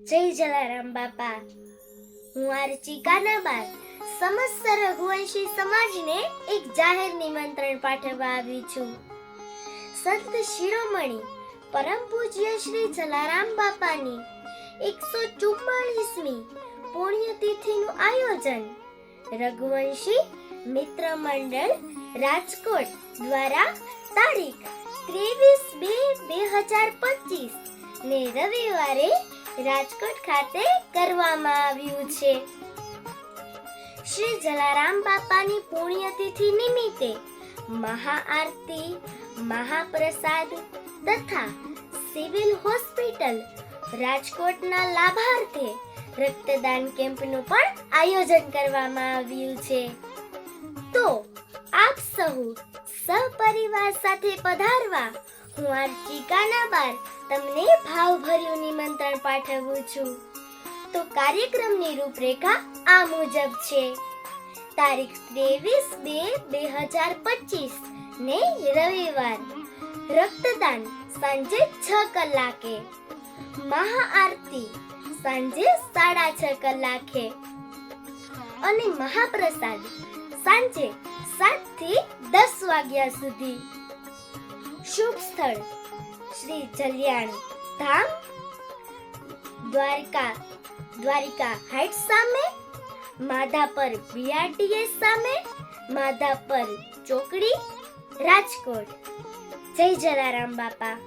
જય જલારામ બાપા. હું આરચી કાનાબાર સમસ્ત રઘુવંશી સમાજને એક જાહેર નિમંત્રણ પાઠવવા આવી છું. સંત શિરોમણી પરમ પૂજ્ય શ્રી જલારામ બાપાની 144મી પુણ્યતિથિનું આયોજન રઘુવંશી મિત્ર મંડળ રાજકોટ દ્વારા તારીખ 23/2/2025 ને રવિવારે રાજકોટ ખાતે કરવામાં આવ્યું છે. શ્રી જલારામ બાપાની પુણ્યતિથિ નિમિત્તે મહાઆરતી, મહાપ્રસાદ તથા સિવિલ હોસ્પિટલ રાજકોટના લાભાર્થે રક્તદાન કેમ્પનું પણ આયોજન કરવામાં આવ્યું છે. તો આપ સહુ સહપરિવાર સાથે પધારવા હું આરતી કાનાબાર તમને ભાવભર્યું નિમંત્રણ પાઠવું છું. તો કાર્યક્રમની રૂપરેખા આ મુજબ છે. તારીખ 23/2/2025 ને રવિવાર રક્તદાન સાંજે 6 કલાકે, મહાઆરતી સાંજે 6:30 કલાકે અને મહાપ્રસાદ સાંજે 7 થી 10 વાગ્યા સુધી. શુભ સ્થળ શ્રી જલિયાણ ધામ, દ્વારિકા હાઇટ્સ સામે, માધાપર BRTS સામે, માધાપર ચોકડી, રાજકોટ. જય જલારામ બાપા.